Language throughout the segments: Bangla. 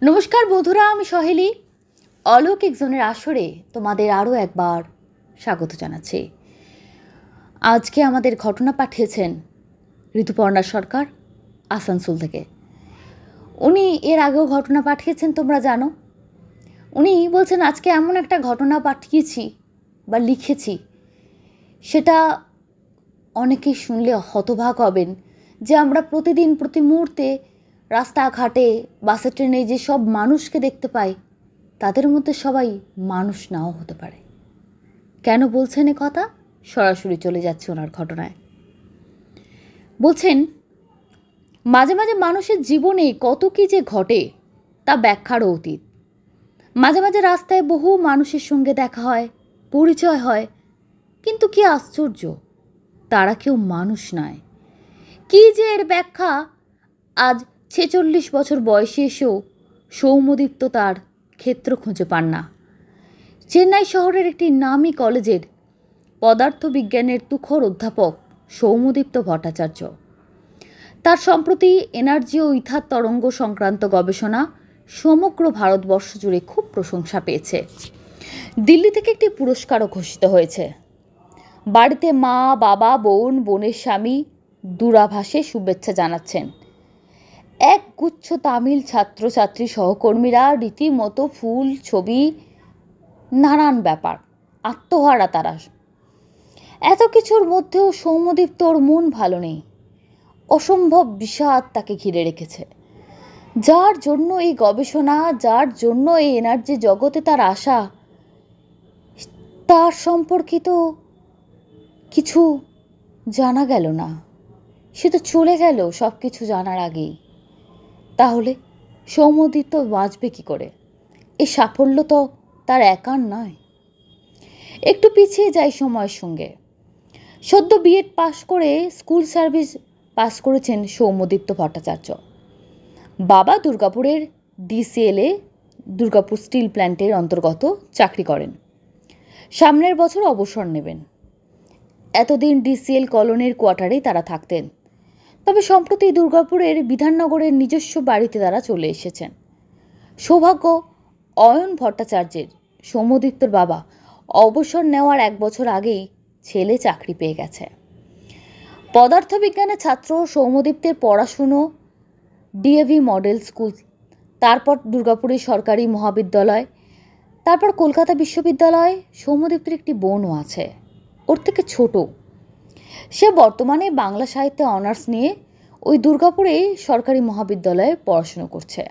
নমস্কার বন্ধুরা, আমি সহেলি অলৌকিক জোনের আসরে তোমাদের আরও একবার স্বাগত জানাচ্ছি। আজকে আমাদের ঘটনা পাঠিয়েছেন ঋতুপর্ণা সরকার আসানসোল থেকে। উনি এর আগেও ঘটনা পাঠিয়েছেন, তোমরা জানো। উনি বলছেন আজকে এমন একটা ঘটনা পাঠিয়েছি বা লিখেছি, সেটা অনেকেই শুনলে হতবাক হবেন যে আমরা প্রতিদিন প্রতি মুহূর্তে রাস্তাঘাটে বাসে ট্রেনে যে সব মানুষকে দেখতে পাই, তাদের মধ্যে সবাই মানুষ নাও হতে পারে। কেন বলছেন এ কথা? সরাসরি চলে যাচ্ছে ওনার ঘটনায়। বলছেন, মাঝে মাঝে মানুষের জীবনে কত কি যে ঘটে তা ব্যাখ্যারও অতীত। মাঝে মাঝে রাস্তায় বহু মানুষের সঙ্গে দেখা হয়, পরিচয় হয়, কিন্তু কি আশ্চর্য, তারা কেউ মানুষ নয়। কি যে এর ব্যাখ্যা আজ 46 বছর বয়সে এসেও সৌম্যদীপ্ত তার ক্ষেত্র খুঁজে পান না। চেন্নাই শহরের একটি নামী কলেজের পদার্থবিজ্ঞানের তুখর অধ্যাপক সৌম্যদীপ্ত ভট্টাচার্য। তার সম্প্রতি এনার্জি ও ইথার তরঙ্গ সংক্রান্ত গবেষণা সমগ্র ভারতবর্ষ জুড়ে খুব প্রশংসা পেয়েছে। দিল্লি থেকে একটি পুরস্কারও ঘোষিত হয়েছে। বাড়িতে মা, বাবা, বোনের স্বামী দূরাভাষে শুভেচ্ছা জানাচ্ছেন। এক গুচ্ছ তামিল ছাত্রছাত্রী সহকর্মীরা রীতিমতো ফুল, ছবি, নানান ব্যাপার, আত্মহারা তারা। এত কিছুর মধ্যেও সৌম্যদীপ্তর মন ভালো নেই। অসম্ভব বিষাদ তাকে ঘিরে রেখেছে। যার জন্য এই গবেষণা, যার জন্য এই এনার্জি জগতে তার আশা, তার সম্পর্কিত কিছু জানা গেল না। সে তো চলে গেল সব কিছু জানার আগেই। তাহলে সৌম্যদীপ্ত বাঁচবে কি করে? এই সাফল্য তো তার একার নয়। একটু পিছিয়ে যাই সময়ের সঙ্গে। সদ্য বিএড পাশ করে স্কুল সার্ভিস পাস করেছেন সৌম্যদীপ্ত ভট্টাচার্য। বাবা দুর্গাপুরের ডিসিএলে, দুর্গাপুর স্টিল প্ল্যান্টের অন্তর্গত চাকরি করেন। সামনের বছর অবসর নেবেন। এতদিন ডিসিএল কলোনির কোয়ার্টারেই তারা থাকতেন। তবে সম্প্রতি দুর্গাপুরের বিধাননগরের নিজস্ব বাড়িতে তারা চলে এসেছেন। সৌভাগ্য অয়ন ভট্টাচার্যের, সৌম্যদীপ্তর বাবা, অবসর নেওয়ার 1 বছর আগেই ছেলে চাকরি পেয়ে গেছে। পদার্থবিজ্ঞানের ছাত্র সৌম্যদীপ্তের পড়াশুনো ডিএভি মডেল স্কুল, তারপর দুর্গাপুরের সরকারি মহাবিদ্যালয়, তারপর কলকাতা বিশ্ববিদ্যালয়। সৌম্যদীপ্তের একটি বোনও আছে, ওর থেকে ছোট। সে বর্তমানে বাংলা সাহিত্যে অনার্স নিয়ে ওই দুর্গাপুরে সরকারি মহাবিদ্যালয়ে পড়াশুনো করছে।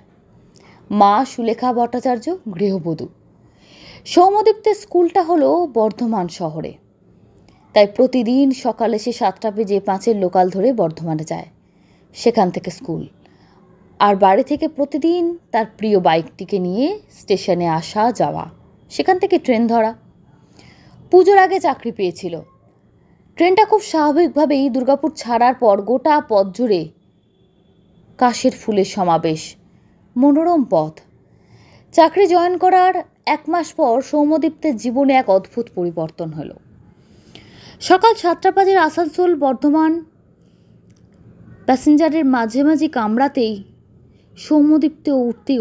মা সুলেখা ভট্টাচার্য গৃহবধূ। সৌম্যদীপ্তের স্কুলটা হলো বর্ধমান শহরে, তাই প্রতিদিন সকালে সে 7:05 লোকাল ধরে বর্ধমানে যায়। সেখান থেকে স্কুল, আর বাড়ি থেকে প্রতিদিন তার প্রিয় বাইকটিকে নিয়ে স্টেশনে আসা যাওয়া, সেখান থেকে ট্রেন ধরা। পুজোর আগে চাকরি পেয়েছিল। ট্রেনটা খুব স্বাভাবিকভাবেই দুর্গাপুর ছাড়ার পর গোটা পথ জুড়ে কাশের ফুলের সমাবেশ, মনোরম পথ। চাকরি জয়েন করার 1 মাস পর সৌম্যদীপ্তের জীবনে এক অদ্ভুত পরিবর্তন হলো। সকাল 7টা বাজে আসানসোল বর্ধমান প্যাসেঞ্জারের মাঝে কামরাতেই সৌম্যদীপ্ত উঠতেই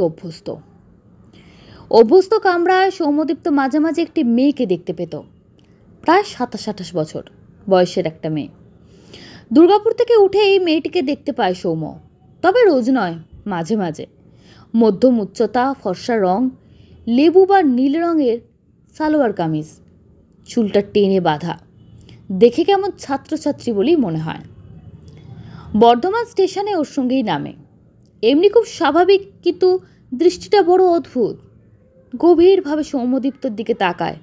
অভ্যস্ত কামরায় সৌম্যদীপ্ত মাঝে মাঝে একটি মেয়েকে দেখতে পেত। প্রায় 27-28 বছর বয়সের একটা মেয়ে। দুর্গাপুর থেকে উঠে এই মেয়েটিকে দেখতে পায় সৌম্য, তবে রোজ নয়, মাঝে মাঝে। মধ্যম উচ্চতা, ফর্সা রং, লেবু বা নীল রঙের সালোয়ার কামিজ, চুলটা টেনে বাঁধা, দেখে কেমন ছাত্রছাত্রী বলেই মনে হয়। বর্ধমান স্টেশনে ওর সঙ্গেই নামে। এমনি খুব স্বাভাবিক, কিন্তু দৃষ্টিটা বড় অদ্ভুত। গভীরভাবে সৌম্যদীপ্তর দিকে তাকায়।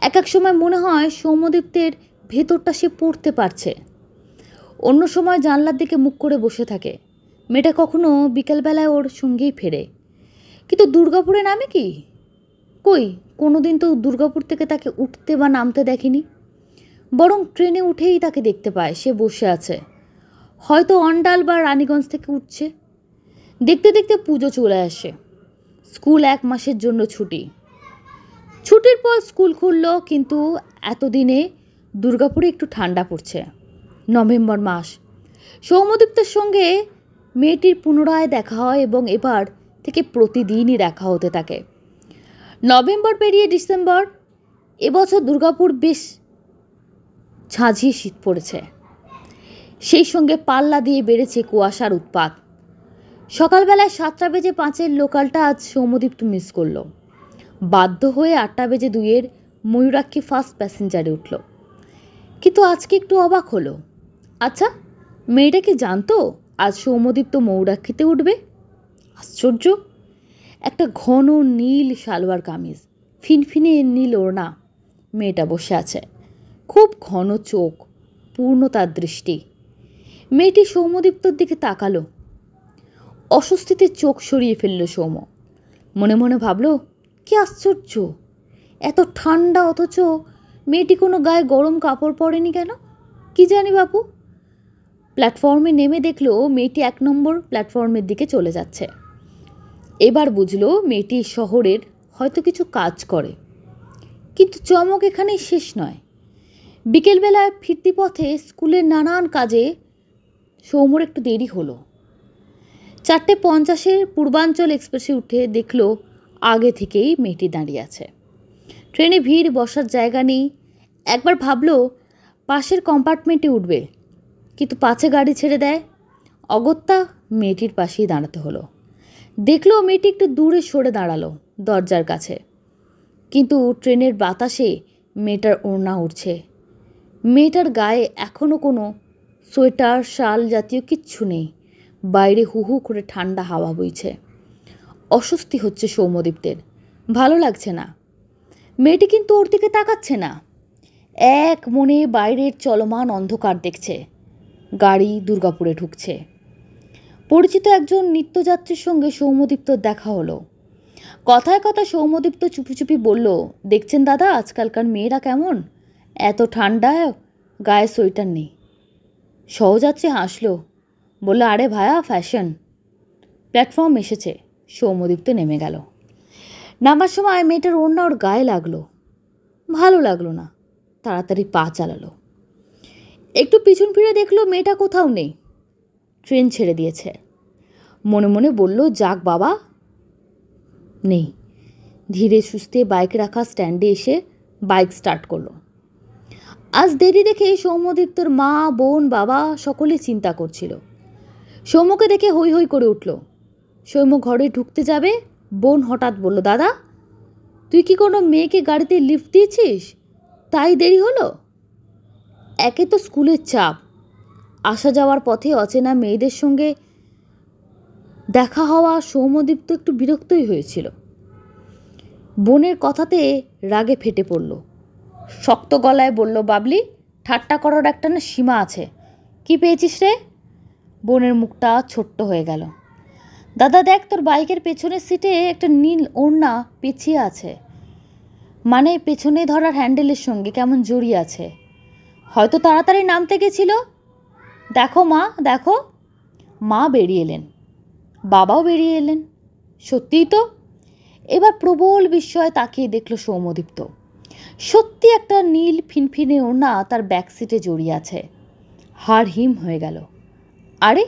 এক সময় মনে হয় সৌম্যদীপ্তের ভেতরটা সে পড়তে পারছে। অন্য সময় জানলার দিকে মুখ করে বসে থাকে। মেয়েটা কখনো বিকেলবেলায় ওর সঙ্গেই ফেরে। কিন্তু দুর্গাপুরে নামে কি? কই, কোনোদিন তো দুর্গাপুর থেকে তাকে উঠতে বা নামতে দেখেনি। বরং ট্রেনে উঠেই তাকে দেখতে পায় সে বসে আছে, হয়তো অন্ডাল বা রানীগঞ্জ থেকে উঠছে। দেখতে দেখতে পুজো চলে আসে। স্কুল 1 মাসের জন্য ছুটি। ছুটির পর স্কুল খুলল, কিন্তু এতদিনে দুর্গাপুরে একটু ঠান্ডা পড়ছে। নভেম্বর মাস। সৌম্যদীপ্তের সঙ্গে মেয়েটির পুনরায় দেখা হয় এবং এবার থেকে প্রতিদিনই দেখা হতে থাকে। নভেম্বর পেরিয়ে ডিসেম্বর, এবছর দুর্গাপুর বেশ ঝাঁঝিয়ে শীত পড়েছে। সেই সঙ্গে পাল্লা দিয়ে বেড়েছে কুয়াশার উৎপাত। সকালবেলায় 7:05 লোকালটা আজ সৌম্যদীপ্ত মিস করল। বাধ্য হয়ে 8:02 ময়ূরাক্ষী ফার্স্ট প্যাসেঞ্জারে উঠল। কিন্তু আজকে একটু অবাক হলো। আচ্ছা, মেয়েটা কি জানতো আজ সৌম্যদীপ্ত ময়ূরাক্ষীতে উঠবে? আশ্চর্য! একটা ঘন নীল সালোয়ার কামিজ, ফিনফিনে নীল ওড়না, মেয়েটা বসে আছে। খুব ঘন চোখ, পূর্ণ তার দৃষ্টি। মেয়েটি সৌম্যদীপ্তর দিকে তাকালো। অস্বস্তিতে চোখ সরিয়ে ফেলল সৌম্য। মনে মনে ভাবল, কি আশ্চর্য, এত ঠান্ডা অথচ মেয়েটি কোনো গায়ে গরম কাপড় পরেনি কেন? কি জানি বাপু। প্ল্যাটফর্মে নেমে দেখলো মেয়েটি 1 নম্বর প্ল্যাটফর্মের দিকে চলে যাচ্ছে। এবার বুঝলো মেয়েটি শহরের হয়তো কিছু কাজ করে। কিন্তু চমক এখানেই শেষ নয়। বিকেলবেলায় ফিরতি পথে স্কুলের নানান কাজে সৌম্যর একটু দেরি হলো। 4:50 পূর্বাঞ্চল এক্সপ্রেসে উঠে দেখলো আগে থেকেই মেয়েটি দাঁড়িয়ে আছে। ট্রেনে ভিড়, বসার জায়গা নেই। একবার ভাবলো পাশের কম্পার্টমেন্টে উঠবে, কিন্তু পাছে গাড়ি ছেড়ে দেয়। অগত্যা মেয়েটির পাশেই দাঁড়াতে হলো। দেখলো মেয়েটি একটু দূরে সরে দাঁড়ালো দরজার কাছে। কিন্তু ট্রেনের বাতাসে মেয়েটার ওড়না উঠছে। মেয়েটার গায়ে এখনও কোনো সোয়েটার, শাল জাতীয় কিচ্ছু নেই। বাইরে হু হু করে ঠান্ডা হাওয়া বইছে। অস্বস্তি হচ্ছে সৌম্যদীপ্তের, ভালো লাগছে না। মেয়েটি কিন্তু ওর দিকে তাকাচ্ছে না, এক মনে বাইরের চলমান অন্ধকার দেখছে। গাড়ি দুর্গাপুরে ঢুকছে। পরিচিত একজন নিত্যযাত্রীর সঙ্গে সৌম্যদীপ্তর দেখা হলো। কথায় কথা সৌম্যদীপ্ত চুপি চুপি বলল, দেখছেন দাদা আজকালকার মেয়েরা কেমন, এত ঠান্ডায় গায়ে সোয়েটার নেই। সহযাত্রী হাসলো, বলল, আরে ভায়া ফ্যাশন। প্ল্যাটফর্ম এসেছে। সৌম্যদীপ্ত নেমে গেল। নামার সময় মেয়েটার ওড়না ওর গায়ে লাগলো। ভালো লাগলো না। তাড়াতাড়ি পা চালালো। একটু পিছন ফিরে দেখলো মেয়েটা কোথাও নেই। ট্রেন ছেড়ে দিয়েছে। মনে মনে বলল, যাক বাবা, নেই। ধীরে সুস্থে বাইক রাখা স্ট্যান্ডে এসে বাইক স্টার্ট করলো। আজ দেরি দেখে সৌম্যদীপ্তর মা, বোন, বাবা সকলে চিন্তা করছিল। সৌম্যকে দেখে হৈ হৈ করে উঠল। সৌম্য ঘরে ঢুকতে যাবে, বোন হঠাৎ বলল, দাদা তুই কি কোনো মেয়েকে গাড়িতে লিফট দিয়েছিস, তাই দেরি হলো? একে তো স্কুলের চাপ, আসা যাওয়ার পথে অচেনা মেয়েদের সঙ্গে দেখা হওয়া। সৌম্যদীপ্ত একটু বিরক্তই হয়েছিল। বোনের কথাতে রাগে ফেটে পড়ল। শক্ত গলায় বলল, বাবলি, ঠাট্টা করার একটা না সীমা আছে। কি পেয়েছিস রে? বোনের মুখটা ছোট্ট হয়ে গেল। দাদা দেখ, তোর বাইকের পেছনের সিটে একটা নীল ওড়না পেঁচিয়ে আছে, মানে পেছনে ধরার হ্যান্ডেলের সঙ্গে কেমন জড়িয়ে আছে। হয়তো তাড়াতাড়ি নামতে গেছিল। দেখো মা, দেখো। মা বেরিয়ে এলেন, বাবাও বেরিয়ে এলেন। সত্যিই তো। এবার প্রবল বিস্ময়ে তাকিয়ে দেখল সৌম্যদীপ্ত। সত্যি একটা নীল ফিনফিনে ওড়না তার ব্যাক সিটে জড়িয়ে আছে। হাড় হিম হয়ে গেল। আরে,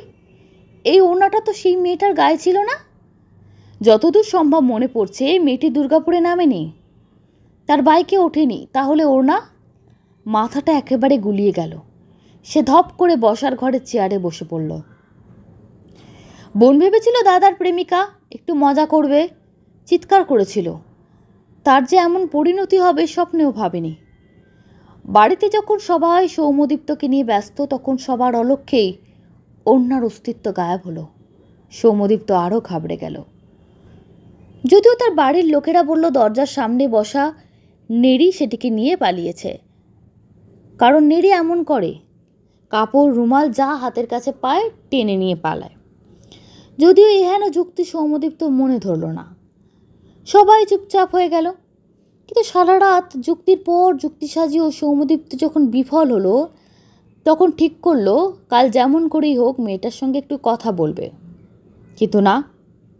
এই ওড়নাটা তো সেই মেয়েটার গায়ে ছিল না? যতদূর সম্ভব মনে পড়ছে মেয়েটি দুর্গাপুরে নামেনি, তার বাইকে ওঠেনি। তাহলে ওড়না? মাথাটা একেবারে গুলিয়ে গেল। সে ধপ করে বসার ঘরের চেয়ারে বসে পড়ল। বোন ভেবেছিল দাদার প্রেমিকা, একটু মজা করবে, চিৎকার করেছিল। তার যে এমন পরিণতি হবে স্বপ্নেও ভাবেনি। বাড়িতে যখন সবাই সৌম্যদীপ্তকে নিয়ে ব্যস্ত, তখন সবার অলক্ষ্যেই ওড়নার অস্তিত্ব গায়েব হলো। সৌম্যদীপ্ত আরও ঘাবড়ে গেল। যদিও তার বাড়ির লোকেরা বলল দরজার সামনে বসা নেড়ি সেটিকে নিয়ে পালিয়েছে। কারণ নেড়ি এমন করে, কাপড়, রুমাল যা হাতের কাছে পায় টেনে নিয়ে পালায়। যদিও এহেন যুক্তি সৌম্যদীপ্ত মনে ধরল না। সবাই চুপচাপ হয়ে গেল। কিন্তু সারা রাত যুক্তির পর যুক্তি সাজিয়েও সৌম্যদীপ্ত যখন বিফল হলো, তখন ঠিক করলো কাল যেমন করেই হোক মেয়েটার সঙ্গে একটু কথা বলবে। কিন্তু না,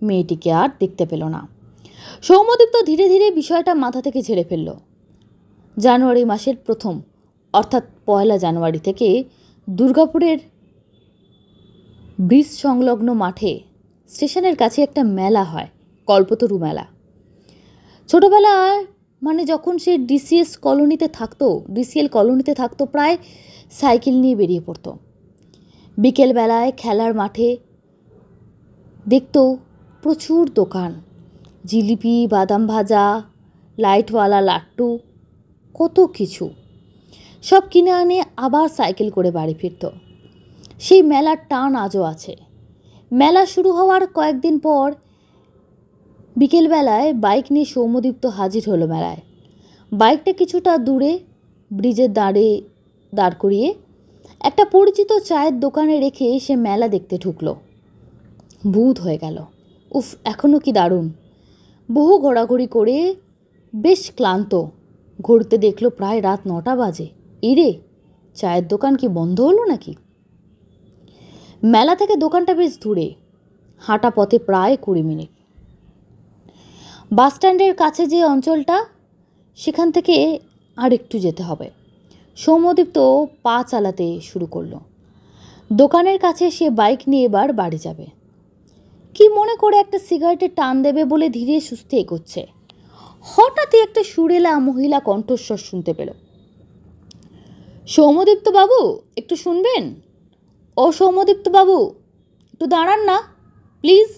মেয়েটিকে আর দেখতে পেল না। সৌম্যদীপ্ত ধীরে ধীরে বিষয়টা মাথা থেকে ঝেড়ে ফেলল। জানুয়ারি মাসের প্রথম, অর্থাৎ 1 জানুয়ারি থেকে দুর্গাপুরের ব্রিজ সংলগ্ন মাঠে স্টেশনের কাছে একটা মেলা হয়। কল্পতরু মেলা। ছোটোবেলায় মানে যখন সে ডিসিএল কলোনিতে থাকতো প্রায় সাইকেল নিয়ে বেরিয়ে পড়তো। বিকেলবেলায় খেলার মাঠে দেখতো প্রচুর দোকান, জিলিপি, বাদাম ভাজা, লাইটওয়ালা লাট্টু, কত কিছু সব কিনে আনে আবার সাইকেল করে বাড়ি ফিরত। সেই মেলার টান আজও আছে। মেলা শুরু হওয়ার কয়েকদিন পর বিকেলবেলায় বাইক নিয়ে সৌম্যদীপ্ত হাজির হলো মেলায়। বাইকটা কিছুটা দূরে ব্রিজের দাঁড় করিয়ে একটা পরিচিত চায়ের দোকানে রেখে সে মেলা দেখতে ঢুকলো। ভূত হয়ে গেল। উফ, এখনও কি দারুণ। বহু ঘোরাঘুরি করে বেশ ক্লান্ত। ঘুরতে দেখলো প্রায় রাত 9টা বাজে। ইরে, চায়ের দোকান কি বন্ধ হলো নাকি? মেলা থেকে দোকানটা বেশ দূরে, হাঁটা পথে প্রায় 20 মিনিট। বাস স্ট্যান্ডের কাছে যে অঞ্চলটা, সেখান থেকে আর একটু যেতে হবে। সৌম্যদীপ্ত পা চালাতে শুরু করলো। দোকানের কাছে সে বাইক নিয়ে এবার বাড়ি যাবে। কি মনে করে একটা সিগারেটের টান দেবে বলে ধীরে সুস্থে এগোচ্ছে। হঠাৎই একটা সুরেলা মহিলা কণ্ঠস্বর শুনতে পেল। সৌম্যদীপ্ত বাবু, একটু শুনবেন? ও সৌম্যদীপ্ত বাবু, একটু দাঁড়ান না প্লিজ।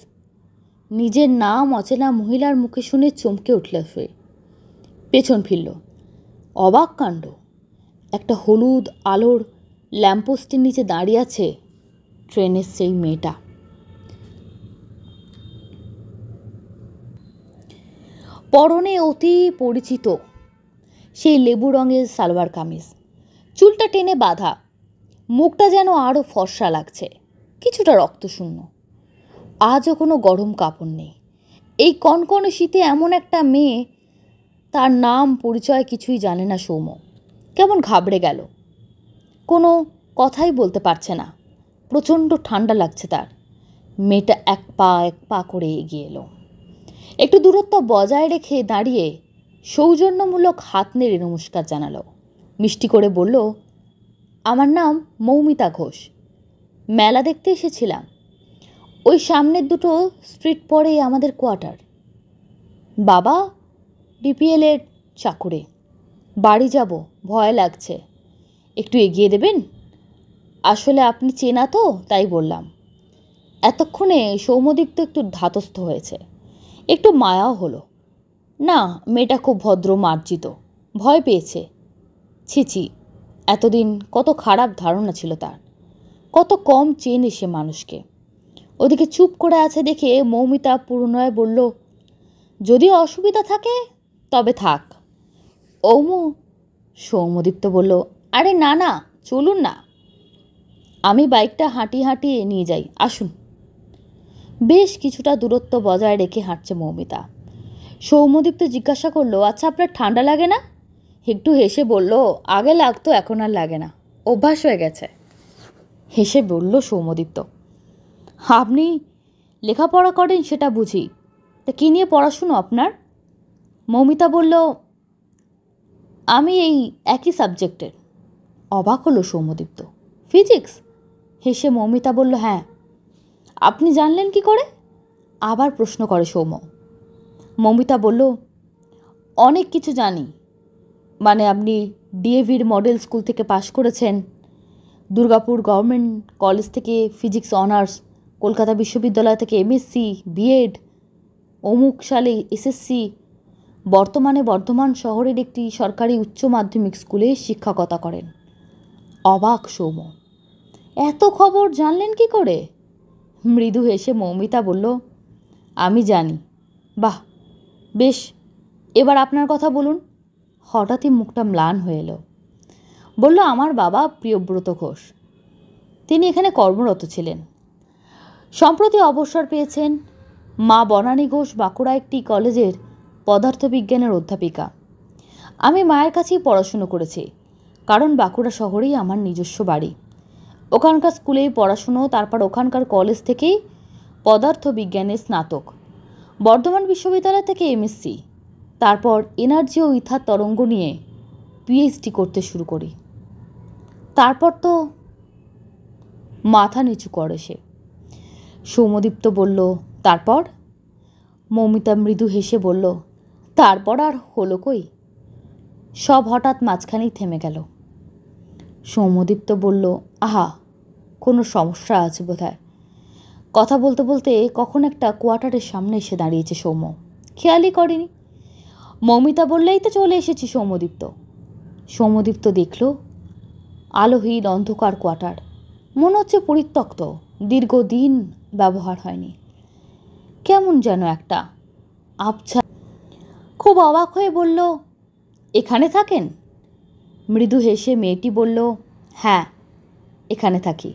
নিজের নাম অচেনা মহিলার মুখে শুনে চমকে উঠল সে। পেছন ফিরল। অবাক কাণ্ড, একটা হলুদ আলোর ল্যাম্পপোস্টের নিচে দাঁড়িয়ে আছে ট্রেনের সেই মেয়েটা। পরনে অতি পরিচিত সেই লেবু রঙের সালোয়ার কামিজ, চুলটা টেনে বাঁধা, মুখটা যেন আরও ফর্সা লাগছে, কিছুটা রক্তশূন্য। আজও কোনো গরম কাপড় নেই। এই কনকনে শীতে এমন একটা মেয়ে, তার নাম পরিচয় কিছুই জানে না সৌম্য। কেমন ঘাবড়ে গেল, কোনো কথাই বলতে পারছে না। প্রচণ্ড ঠান্ডা লাগছে তার। মেয়েটা এক পা করে এগিয়ে এলো। একটু দূরত্ব বজায় রেখে দাঁড়িয়ে সৌজন্যমূলক হাত নেড়ে নমস্কার জানালো। মিষ্টি করে বলল, আমার নাম মৌমিতা ঘোষ। মেলা দেখতে এসেছিলাম। ওই সামনের দুটো স্ট্রিট পরে আমাদের কোয়ার্টার। বাবা ডিপিএলের চাকুরে। বাড়ি যাব, ভয় লাগছে। একটু এগিয়ে দেবেন? আসলে আপনি চেনা তো, তাই বললাম। এতক্ষণে সৌম্যদীপ্ত একটু ধাতস্থ হয়েছে, একটু মায়াও হলো। না, মেয়েটা খুব ভদ্র মার্জিত। ভয় পেয়েছে। ছিছি, এতদিন কত খারাপ ধারণা ছিল তার, কত কম চেনে সে মানুষকে। ওদিকে চুপ করে আছে দেখে মৌমিতা পুনরায় বলল, যদি অসুবিধা থাকে তবে থাক। ঔমু। সৌম্যদীপ্ত বলল, আরে না না, চলুন না, আমি বাইকটা হাঁটিয়ে নিয়ে যাই, আসুন। বেশ কিছুটা দূরত্ব বজায় রেখে হাঁটছে মৌমিতা। সৌম্যদীপ্ত জিজ্ঞাসা করলো, আচ্ছা আপনার ঠান্ডা লাগে না? একটু হেসে বলল, আগে লাগতো, এখন আর লাগে না, অভ্যাস হয়ে গেছে। হেসে বলল সৌম্যদীপ্ত, আপনি লেখাপড়া করেন সেটা বুঝি, তা কী নিয়ে পড়াশুনো আপনার? মৌমিতা বলল, আমি এই একই সাবজেক্টের। অবাক হলো সৌম্যদীপ্ত, ফিজিক্স? হেসে মৌমিতা বলল, হ্যাঁ। আপনি জানলেন কি করে? আবার প্রশ্ন করে সৌম্য। মৌমিতা বলল, অনেক কিছু জানি। মানে আপনি ডিএভির মডেল স্কুল থেকে পাশ করেছেন, দুর্গাপুর গভর্নমেন্ট কলেজ থেকে ফিজিক্স অনার্স, কলকাতা বিশ্ববিদ্যালয় থেকে এমএসসি, বিএড, অমুক সালে এসএসসি, বর্তমানে বর্ধমান শহরের একটি সরকারি উচ্চ মাধ্যমিক স্কুলে শিক্ষকতা করেন। অবাক সৌম্য, এত খবর জানলেন কি করে? মৃদু হেসে মৌমিতা বলল, আমি জানি। বাহ, বেশ, এবার আপনার কথা বলুন। হঠাৎই মুখটা ম্লান হয়ে এলো। বলল, আমার বাবা প্রিয়ব্রত ঘোষ, তিনি এখানে কর্মরত ছিলেন। সম্প্রতি অবসর পেয়েছেন। মা বনানী ঘোষ বাঁকুড়া একটি কলেজের পদার্থবিজ্ঞানের অধ্যাপিকা। আমি মায়ের কাছেই পড়াশুনো করেছি, কারণ বাঁকুড়া শহরেই আমার নিজস্ব বাড়ি। ওখানকার স্কুলেই পড়াশুনো, তারপর ওখানকার কলেজ থেকেই পদার্থবিজ্ঞানে স্নাতক, বর্ধমান বিশ্ববিদ্যালয় থেকে এমএসসি, তারপর এনার্জি ও ইথার তরঙ্গ নিয়ে পিএইচডি করতে শুরু করি। তারপর তো মাথা নিচু করে সে। সৌম্যদীপ্ত বলল, তারপর? মৌমিতা মৃদু হেসে বলল, তারপর আর হলো কই? সব হঠাৎ মাঝখানেই থেমে গেল। সৌম্যদীপ্ত বলল, আহা, কোনো সমস্যা আছে বোধহয়। কথা বলতে বলতে কখন একটা কোয়ার্টারের সামনে এসে দাঁড়িয়েছে সৌম্য, খেয়ালই করেনি। মৌমিতা বললেই তো চলে এসেছি সৌম্যদীপ্ত। সৌম্যদীপ্ত দেখল আলোহীন অন্ধকার কোয়ার্টার, মনে হচ্ছে পরিত্যক্ত, দীর্ঘদিন ব্যবহার হয়নি। কেমন যেন একটা আবছা। খুব অবাক হয়ে বলল, এখানে থাকেন? মৃদু হেসে মেয়েটি বলল, হ্যাঁ, এখানে থাকি।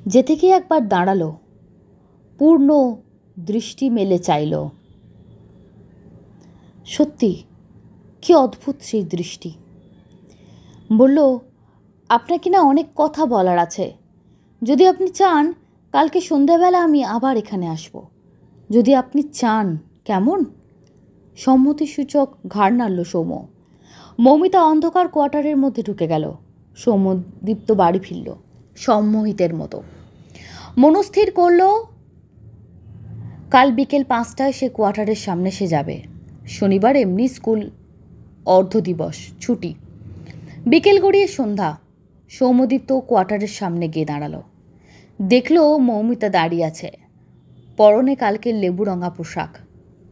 যেতে গিয়ে একবার দাঁড়ালো, পূর্ণ দৃষ্টি মেলে চাইল। সত্যি কি অদ্ভুত সেই দৃষ্টি। বলল, আপনার কিনা অনেক কথা বলার আছে। যদি আপনি চান কালকে সন্ধ্যাবেলা আমি আবার এখানে আসব। যদি আপনি চান। কেমন? সম্মতিসূচক ঘাড় নাড়ল সৌম্য। মৌমিতা অন্ধকার কোয়ার্টারের মধ্যে ঢুকে গেল। সৌম্যদীপ্ত বাড়ি ফিরল সম্মোহিতের মতো। মনস্থির করল কাল বিকেল 5টায় সে কোয়ার্টারের সামনে সে যাবে। শনিবার এমনি স্কুল অর্ধদিবস ছুটি। বিকেল গড়িয়ে সন্ধ্যা। সৌম্যদীপ্ত কোয়ার্টারের সামনে গিয়ে দাঁড়ালো। দেখল মৌমিতা দাঁড়িয়ে আছে, পরনে কালকের লেবু রঙা পোশাক।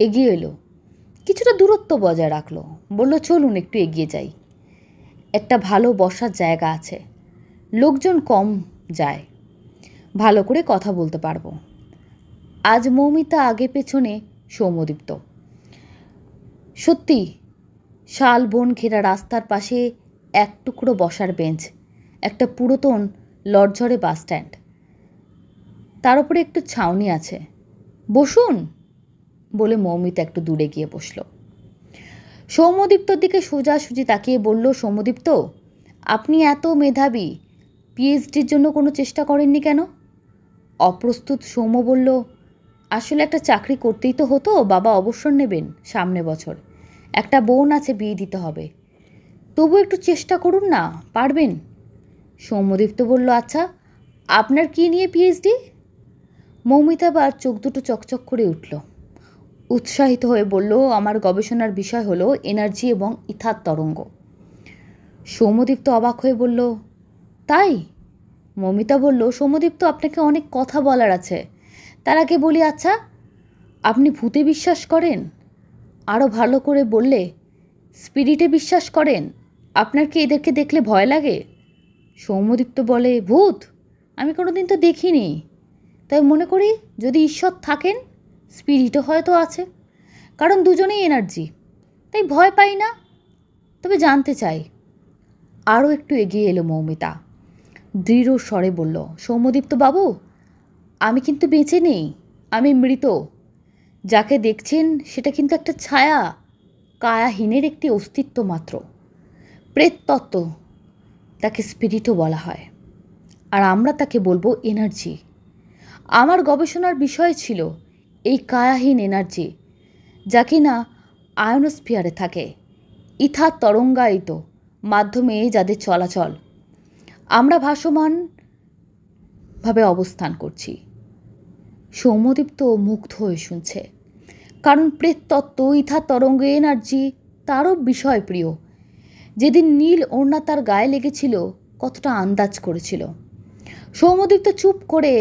এগিয়ে এলো, কিছুটা দূরত্ব বজায় রাখলো। বলল, চলুন একটু এগিয়ে যাই। একটা ভালো বসার জায়গা আছে, লোকজন কম যায়, ভালো করে কথা বলতে পারবো। আজ মৌমিতা আগে পেছনে, সৌম্যদীপ্ত। সত্যি শাল বন ঘেরা রাস্তার পাশে এক টুকরো বসার বেঞ্চ, একটা পুরাতন লরঝরে বাস স্ট্যান্ড, তার উপরে একটু ছাউনি আছে। বসুন বলে মৌমিতা একটু দূরে গিয়ে বসল। সৌম্যদীপ্তর দিকে সোজাসুজি তাকিয়ে বলল, সৌম্যদীপ্ত, আপনি এত মেধাবী, পিএইচডির জন্য কোনো চেষ্টা করেননি কেন? অপ্রস্তুত সৌম্য বলল, আসলে একটা চাকরি করতেই তো হতো, বাবা অবসর নেবেন সামনে বছর, একটা বোন আছে, বিয়ে দিতে হবে। তবু একটু চেষ্টা করুন না, পারবেন। সৌম্যদীপ্ত বলল, আচ্ছা আপনার কী নিয়ে পিএইচডি? মৌমিতা আবার চোখ দুটো চকচক করে উঠল। উৎসাহিত হয়ে বলল, আমার গবেষণার বিষয় হলো এনার্জি এবং ইথার তরঙ্গ। সৌম্যদীপ্ত অবাক হয়ে বলল, তাই? মৌমিতা বলল, সৌম্যদীপ্ত, আপনাকে অনেক কথা বলার আছে। তার আগে বলি, আচ্ছা আপনি ভূতে বিশ্বাস করেন? আরও ভালো করে বললে, স্পিরিটে বিশ্বাস করেন? আপনার কি এদেরকে দেখলে ভয় লাগে? সৌম্যদীপ্ত বলে, ভূত আমি কোনোদিন তো দেখিনি, তাই মনে করি যদি ঈশ্বর থাকেন স্পিরিটও হয়তো আছে, কারণ দুজনেই এনার্জি, তাই ভয় পাই না। তবে জানতে চাই। আরও একটু এগিয়ে এলো মৌমিতা, দৃঢ় স্বরে বলল, সৌম্যদীপ্ত বাবু, আমি কিন্তু বেঁচে নেই, আমি মৃত। যাকে দেখছেন সেটা কিন্তু একটা ছায়া, কায়াহীনের একটি অস্তিত্ব মাত্র। প্রেততত্ত্ব, তাকে স্পিরিটও বলা হয়, আর আমরা তাকে বলবো এনার্জি। আমার গবেষণার বিষয় ছিল এই কায়াহীন এনার্জি, যা কিনা আয়নোস্ফিয়ারে থাকে, ইথার তরঙ্গায়িত মাধ্যমে যাদের চলাচল। আমরা ভাসমানভাবে অবস্থান করছি। সৌম্যদীপ্ত মুগ্ধ হয়ে শুনছে, কারণ প্রেততত্ত্ব, ইথার তরঙ্গ, এনার্জি তারও বিষয় প্রিয়। যেদিন নীল ওড়না তার গায়ে লেগেছিল কতটা আন্দাজ করেছিল। সৌম্যদীপ্ত চুপ করে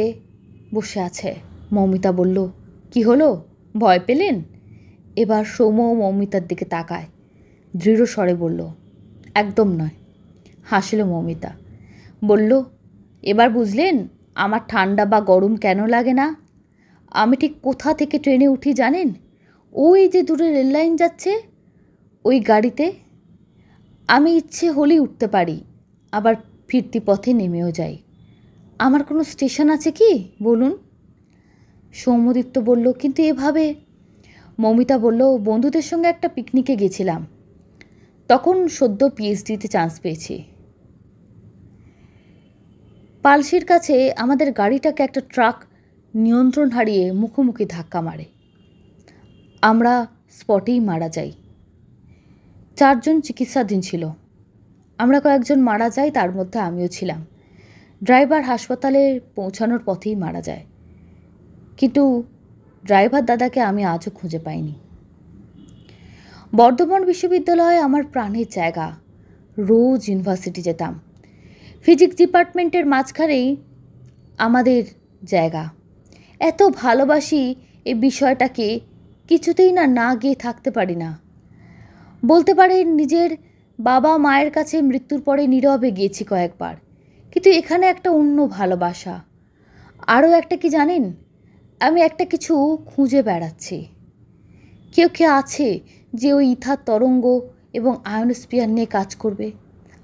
বসে আছে। মৌমিতা বলল, কি হলো, ভয় পেলেন? এবার সৌম্য মৌমিতার দিকে তাকায়, দৃঢ় স্বরে বলল, একদম নয়। হাসল মৌমিতা, বলল, এবার বুঝলেন আমার ঠান্ডা বা গরম কেন লাগে না? আমি ঠিক কোথা থেকে ট্রেনে উঠি জানেন? ওই যে দূরে রেললাইন যাচ্ছে, ওই গাড়িতে। আমি ইচ্ছে হলেই উঠতে পারি, আবার ফিরতি পথে নেমেও যাই। আমার কোনো স্টেশন আছে কি বলুন? সৌম্যদীপ্ত বলল, কিন্তু এভাবে। মৌমিতা বলল, বন্ধুদের সঙ্গে একটা পিকনিকে গেছিলাম, তখন সদ্য পিএইচডিতে চান্স পেয়েছি। পালসির কাছে আমাদের গাড়িটাকে একটা ট্রাক নিয়ন্ত্রণ হারিয়ে মুখোমুখি ধাক্কা মারে। আমরা স্পটেই মারা যাই। 4 জন চিকিৎসাধীন ছিল, আমরা কয়েকজন মারা যাই, তার মধ্যে আমিও ছিলাম। ড্রাইভার হাসপাতালে পৌঁছানোর পথেই মারা যায়। কিন্তু ড্রাইভার দাদাকে আমি আজও খুঁজে পাইনি। বর্ধমান বিশ্ববিদ্যালয় আমার প্রাণের জায়গা। রোজ ইউনিভার্সিটি যেতাম। ফিজিক্স ডিপার্টমেন্টের মাঝখানেই আমাদের জায়গা। এত ভালোবাসি এই বিষয়টাকে, কিছুতেই না গিয়ে থাকতে পারি না। বলতে পারেন নিজের বাবা মায়ের কাছে মৃত্যুর পরে নীরবে গিয়েছি কয়েকবার, কিন্তু এখানে একটা অন্য ভালোবাসা। আরও একটা কি জানেন, আমি একটা কিছু খুঁজে বেড়াচ্ছি। কেউ আছে যে ওই ইথার তরঙ্গ এবং আয়নোস্ফিয়ার নিয়ে কাজ করবে?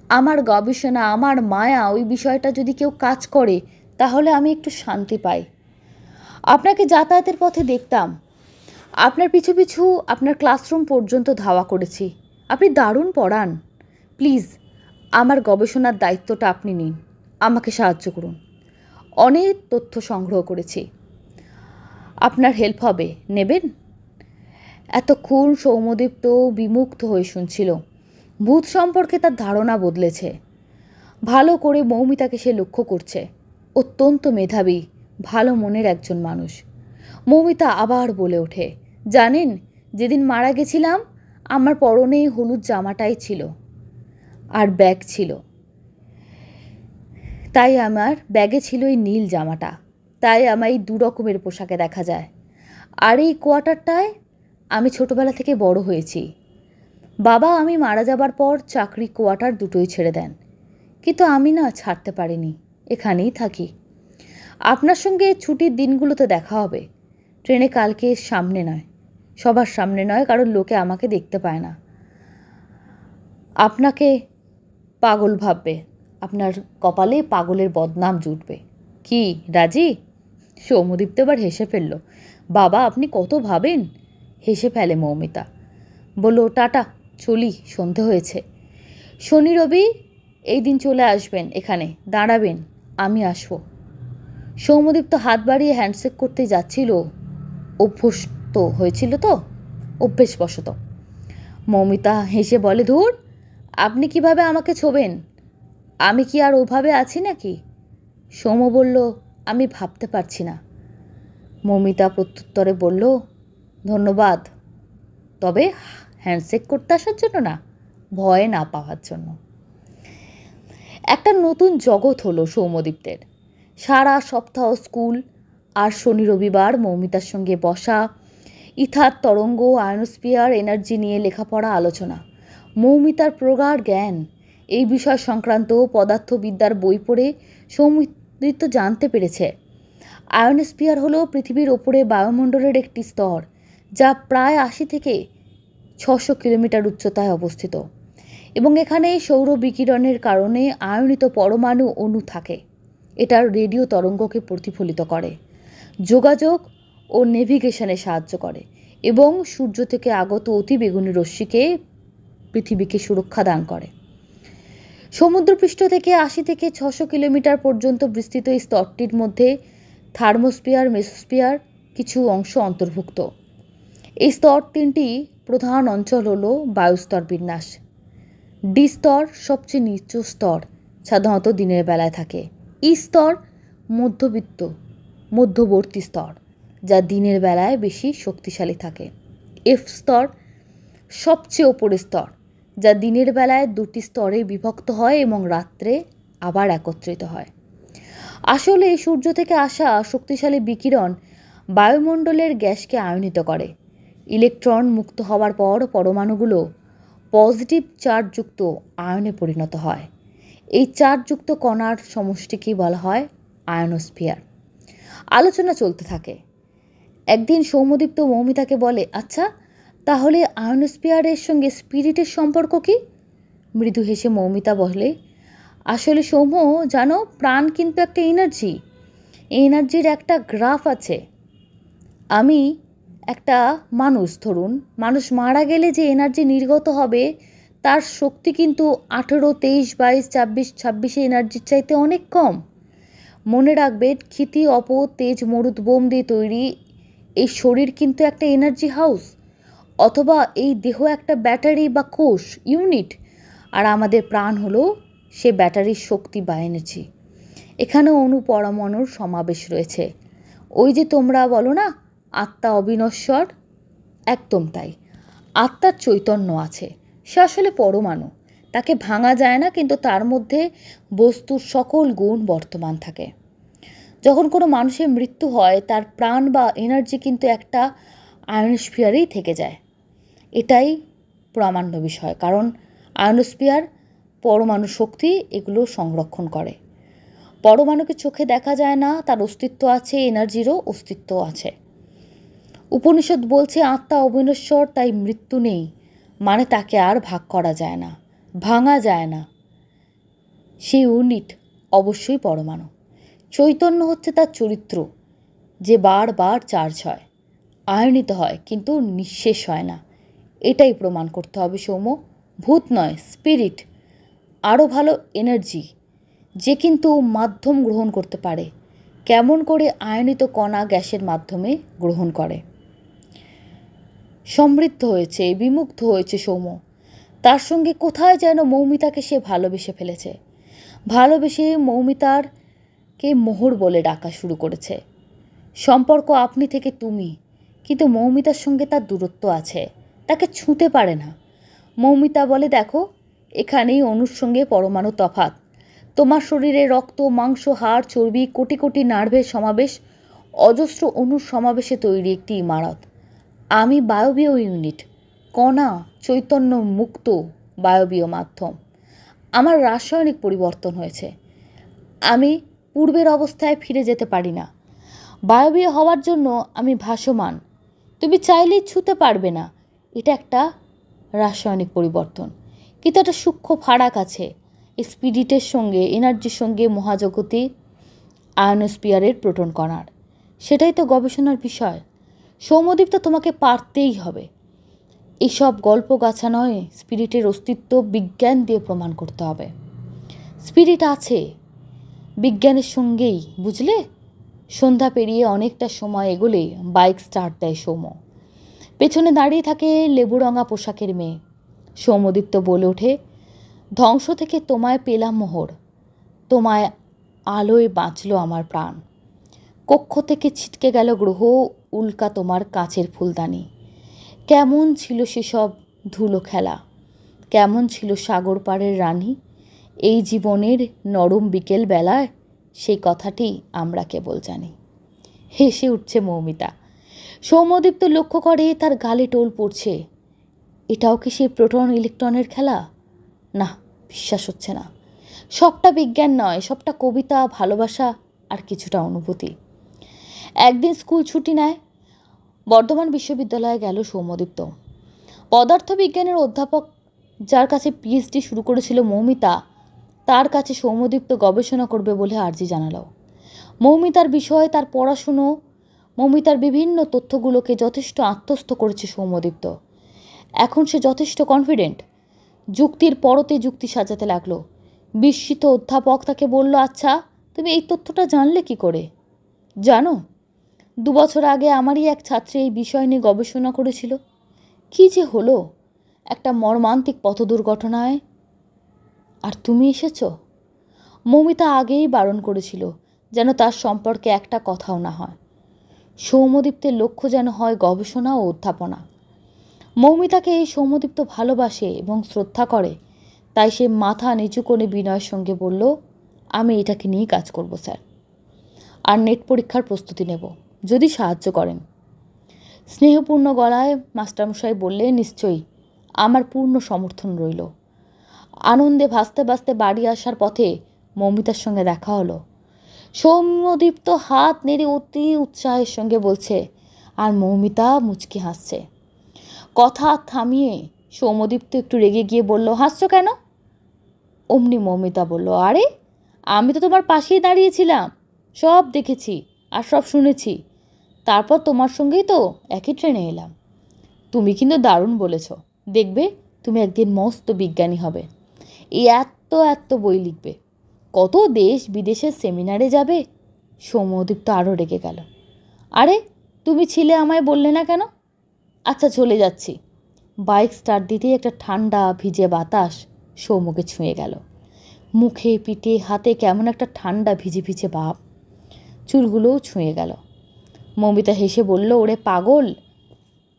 আমার গবেষণা, আমার মায়া, ওই বিষয়টা যদি কেউ কাজ করে তাহলে আমি একটু শান্তি পাই। আপনাকে যাতায়াতের পথে দেখতাম, আপনার পিছু পিছু আপনার ক্লাসরুম পর্যন্ত ধাওয়া করেছি। আপনি দারুণ পড়ান। প্লিজ আমার গবেষণার দায়িত্বটা আপনি নিন, আমাকে সাহায্য করুন। অনেক তথ্য সংগ্রহ করেছি, আপনার হেল্প হবে, নেবেন? এতক্ষণ সৌম্যদীপ তো বিমুগ্ধ হয়ে শুনছিল। ভূত সম্পর্কে তার ধারণা বদলেছে। ভালো করে মৌমিতাকে সে লক্ষ্য করছে। অত্যন্ত মেধাবী, ভালো মনের একজন মানুষ। মৌমিতা আবার বলে ওঠে, জানেন, যেদিন মারা গেছিলাম আমার পরনে হলুদ জামাটাই ছিল আর ব্যাগ ছিল, তাই আমার ব্যাগে ছিল এই নীল জামাটা, তাই আমার এই 2 রকমের পোশাকে দেখা যায়। আর এই কোয়ার্টারটায় আমি ছোটবেলা থেকে বড় হয়েছি। বাবা আমি মারা যাবার পর চাকরি, কোয়ার্টার দুটোই ছেড়ে দেন, কিন্তু আমি না ছাড়তে পারিনি, এখানেই থাকি। আপনার সঙ্গে ছুটির দিনগুলোতে দেখা হবে। ট্রেনে কালকে সামনে নয়, সবার সামনে নয়, কারণ লোকে আমাকে দেখতে পায় না। আপনাকে পাগল ভাববে, আপনার কপালে পাগলের বদনাম জুটবে। কি রাজি? সৌম্যদীপ তো এবার হেসে ফেলল। বাবা আপনি কত ভাবেন, হেসে ফেলে মৌমিতা। বলল, টাটা, চলি, সন্ধে হয়েছে। শনি রবি এই দিন চলে আসবেন, এখানে দাঁড়াবেন, আমি আসব। সৌম্যদীপ তো হাত বাড়িয়ে হ্যান্ডশেক করতে যাচ্ছিল, অভ্যস্ত হয়েছিল তো, অভ্যেসবশত। মৌমিতা হেসে বলে, ধুর, আপনি কিভাবে আমাকে ছোবেন? আমি কি আর ওভাবে আছি নাকি? সৌম্য বলল, আমি ভাবতে পারছি না। মৌমিতা প্রত্যুত্তরে বলল, ধন্যবাদ, তবে হ্যান্ডশেক করতে আসার জন্য না, ভয় না পাওয়ার জন্য। একটা নতুন জগৎ হলো সৌম্যদীপ্তের। সারা সপ্তাহ স্কুল আর শনি রবিবার মৌমিতার সঙ্গে বসা, ইথার তরঙ্গ, আয়নোস্ফিয়ার এনার্জি নিয়ে লেখাপড়া, আলোচনা। মৌমিতার প্রগাঢ় জ্ঞান। এই বিষয় সংক্রান্ত পদার্থবিদ্যার বই পড়ে সৌমিত্র জানতে পেরেছে আয়নোস্ফিয়ার হলো পৃথিবীর ওপরে বায়ুমণ্ডলের একটি স্তর, যা প্রায় 80 থেকে 600 কিলোমিটার উচ্চতায় অবস্থিত, এবং এখানে সৌর বিকিরণের কারণে আয়নিত পরমাণু অণু থাকে। এটা রেডিও তরঙ্গকে প্রতিফলিত করে, যোগাযোগ ও নেভিগেশনে সাহায্য করে, এবং সূর্য থেকে আগত অতিবেগুনি রশ্মিকে পৃথিবীকে সুরক্ষা দান করে। সমুদ্রপৃষ্ঠ থেকে 80 থেকে 600 কিলোমিটার পর্যন্ত বিস্তৃত এই স্তরটির মধ্যে থার্মোস্ফিয়ার, মেসোস্ফিয়ার কিছু অংশ অন্তর্ভুক্ত। এই স্তর 3টি প্রধান অঞ্চল হলো বায়ুস্তর বিন্যাস। ডি স্তর সবচেয়ে নিচু স্তর, সাধারণত দিনের বেলায় থাকে। ই স্তর মধ্যবর্তী স্তর, যা দিনের বেলায় বেশি শক্তিশালী থাকে। এফ স্তর সবচেয়ে ওপরের স্তর, যা দিনের বেলায় 2টি স্তরে বিভক্ত হয় এবং রাত্রে আবার একত্রিত হয়। আসলে সূর্য থেকে আসা শক্তিশালী বিকিরণ বায়ুমণ্ডলের গ্যাসকে আয়নিত করে। ইলেকট্রন মুক্ত হওয়ার পর পরমাণুগুলো পজিটিভ চার্জযুক্ত আয়নে পরিণত হয়। এই চার্জযুক্ত কণার সমষ্টিকেই বলা হয় আয়নোস্ফিয়ার। আলোচনা চলতে থাকে। একদিন সৌম্যদীপ্ত মৌমিতাকে বলে, আচ্ছা তাহলে আয়নোস্ফিয়ারের সঙ্গে স্পিরিটের সম্পর্ক কি? মৃদু হেসে মৌমিতা বলে, আসলে সৌম্য জানো, প্রাণ কিন্তু একটা এনার্জি। এই এনার্জির একটা গ্রাফ আছে। আমি একটা মানুষ, ধরুন মানুষ মারা গেলে যে এনার্জি নির্গত হবে তার শক্তি কিন্তু 18, 23, 22, 24, 26 এনার্জির চাইতে অনেক কম। মনে রাখবেন, ক্ষিতি, অপ, তেজ, মরুদ বোম দিয়ে তৈরি এই শরীর কিন্তু একটা এনার্জি হাউস, অথবা এই দেহ একটা ব্যাটারি বা কোষ ইউনিট, আর আমাদের প্রাণ হলো সে ব্যাটারির শক্তি বা এনার্জি। এখানে অণু পরমাণুর সমাবেশ রয়েছে। ওই যে তোমরা বলো না আত্মা অবিনশ্বর, একদম তাই। আত্মার চৈতন্য আছে, সে আসলে পরমাণু, তাকে ভাঙা যায় না, কিন্তু তার মধ্যে বস্তুর সকল গুণ বর্তমান থাকে। যখন কোনো মানুষের মৃত্যু হয়, তার প্রাণ বা এনার্জি কিন্তু একটা আয়নোস্ফিয়ারেই থেকে যায়। এটাই প্রামাণ্য বিষয়, কারণ আয়নোস্ফিয়ার, পরমাণু শক্তি এগুলো সংরক্ষণ করে। পরমাণুকে চোখে দেখা যায় না, তার অস্তিত্ব আছে, এনার্জিরও অস্তিত্ব আছে। উপনিষদ বলছে আত্মা অবিনশ্বর, তাই মৃত্যু নেই, মানে তাকে আর ভাগ করা যায় না, ভাঙা যায় না। সেই ইউনিট অবশ্যই পরমাণু। চৈতন্য হচ্ছে তার চরিত্র, যে বারবার চার্জ হয়, আয়নিত হয়, কিন্তু নিঃশেষ হয় না। এটাই প্রমাণ করতে হবে সৌম্য। ভূত নয়, স্পিরিট, আরও ভালো এনার্জি, যে কিন্তু মাধ্যম গ্রহণ করতে পারে। কেমন করে আয়নিত কণা গ্যাসের মাধ্যমে গ্রহণ করে। সমৃদ্ধ হয়েছে, বিমুগ্ধ হয়েছে সৌম্য। তার সঙ্গে কোথায় যেন মৌমিতাকে সে ভালোবেসে ফেলেছে। ভালোবেসে মৌমিতারকে মোহর বলে ডাকা শুরু করেছে। সম্পর্ক আপনি থেকে তুমি, কিন্তু মৌমিতার সঙ্গে তার দূরত্ব আছে, তাকে ছুঁতে পারে না। মৌমিতা বলে, দেখো, এখানেই অণুর সঙ্গে পরমাণু তফাৎ। তোমার শরীরে রক্ত, মাংস, হাড়, চর্বি, কোটি কোটি নার্ভের সমাবেশ, অজস্র অণুর সমাবেশে তৈরি একটি ইমারত। আমি বায়বীয় ইউনিট, কণা, চৈতন্য মুক্ত বায়বীয় মাধ্যম। আমার রাসায়নিক পরিবর্তন হয়েছে, আমি পূর্বের অবস্থায় ফিরে যেতে পারি না। বায়বীয় হওয়ার জন্য আমি ভাসমান, তুমি চাইলেই ছুঁতে পারবে না। এটা একটা রাসায়নিক পরিবর্তন, কিন্তু একটা সূক্ষ্ম ফারাক আছে স্পিরিটের সঙ্গে, এনার্জির সঙ্গে মহাজগতি আয়নোস্ফিয়ারের প্রোটন কণার। সেটাই তো গবেষণার বিষয়। সৌম্যদীপ, তো তোমাকে পারতেই হবে। এইসব গল্প গাছা নয়, স্পিরিটের অস্তিত্ব বিজ্ঞান দিয়ে প্রমাণ করতে হবে। স্পিরিট আছে বিজ্ঞানের সঙ্গেই, বুঝলে। সন্ধ্যা পেরিয়ে অনেকটা সময় এগোলে বাইক স্টার্ট দেয় সৌম্য। পেছনে দাঁড়িয়ে থাকে লেবুরঙা পোশাকের মেয়ে। সৌম্যদীপ্ত বলে ওঠে, ধ্বংস থেকে তোমায় পেলাম মোহর, তোমায় আলোয় বাঁচল আমার প্রাণ। কক্ষ থেকে ছিটকে গেল গ্রহ, উল্কা তোমার কাচের ফুলদানি। কেমন ছিল সেসব ধুলো খেলা, কেমন ছিল সাগর পাড়ের রানী। এই জীবনের নরম বিকেল বেলায় সেই কথাটি আমরা কেবল জানি। হেসে উঠছে মৌমিতা। সৌম্যদীপ্ত লক্ষ্য করে তার গালে টোল পড়ছে। এটাও কি সেই প্রোটন ইলেকট্রনের খেলা? না, বিশ্বাস হচ্ছে না। সবটা বিজ্ঞান নয়, সবটা কবিতা, ভালোবাসা আর কিছুটা অনুভূতি। একদিন স্কুল ছুটি নেয়, বর্ধমান বিশ্ববিদ্যালয়ে গেল সৌম্যদীপ্ত। পদার্থবিজ্ঞানের অধ্যাপক, যার কাছে পিএইচডি শুরু করেছিল মৌমিতা, তার কাছে সৌম্যদীপ্ত গবেষণা করবে বলে আর্জি জানালো। মৌমিতার বিষয়ে তার পড়াশুনো, মৌমিতার বিভিন্ন তথ্যগুলোকে যথেষ্ট আত্মস্থ করেছে সৌম্যদীপ্ত। এখন সে যথেষ্ট কনফিডেন্ট। যুক্তির পরতে যুক্তি সাজাতে লাগলো। বিস্মিত অধ্যাপক তাকে বলল, আচ্ছা, তুমি এই তথ্যটা জানলে কি করে? জানো, 2 বছর আগে আমারই এক ছাত্রী এই বিষয় নিয়ে গবেষণা করেছিল। কি যে হলো, একটা মর্মান্তিক পথ দুর্ঘটনায়, আর তুমি এসেছ। মৌমিতা আগেই বারণ করেছিল যেন তার সম্পর্কে একটা কথাও না হয়। সৌম্যদীপ্তের লক্ষ্য যেন হয় গবেষণা ও অধ্যাপনা। মৌমিতাকে এই সৌম্যদীপ্ত ভালোবাসে এবং শ্রদ্ধা করে, তাই সে মাথা নিচু করে বিনয়ের সঙ্গে বলল, আমি এটাকে নিয়েই কাজ করব স্যার, আর নেট পরীক্ষার প্রস্তুতি নেব, যদি সাহায্য করেন। স্নেহপূর্ণ গলায় মাস্টারমশাই বললেন, নিশ্চয়ই, আমার পূর্ণ সমর্থন রইল। আনন্দে ভাসতে ভাসতে বাড়ি আসার পথে মৌমিতার সঙ্গে দেখা হলো। সৌম্যদীপ্ত হাত নেড়ে অতি উৎসাহের সঙ্গে বলছে, আর মৌমিতা মুচকি হাসছে। কথা থামিয়ে সৌম্যদীপ্ত একটু রেগে গিয়ে বলল, হাসছো কেন? অমনি মৌমিতা বলল, আরে, আমি তো তোমার পাশেই দাঁড়িয়েছিলাম, সব দেখেছি আর সব শুনেছি। তারপর তোমার সঙ্গেই তো একই ট্রেনে এলাম। তুমি কিন্তু দারুণ বলেছ। দেখবে, তুমি একদিন মস্ত বিজ্ঞানী হবে, এই এত এত বই লিখবে, কত দেশ বিদেশের সেমিনারে যাবে। সৌম্যদীপ্ত আরও রেগে গেল। আরে, তুমি ছিলে, আমায় বললে না কেন? আচ্ছা, চলে যাচ্ছি। বাইক স্টার্ট দিতেই একটা ঠান্ডা ভিজে বাতাস সৌম্যকে ছুঁয়ে গেল। মুখে, পিঠে, হাতে কেমন একটা ঠান্ডা ভিজে ভিজে ভাব। চুলগুলোও ছুঁয়ে গেল। মৌমিতা হেসে বলল, ওরে পাগল,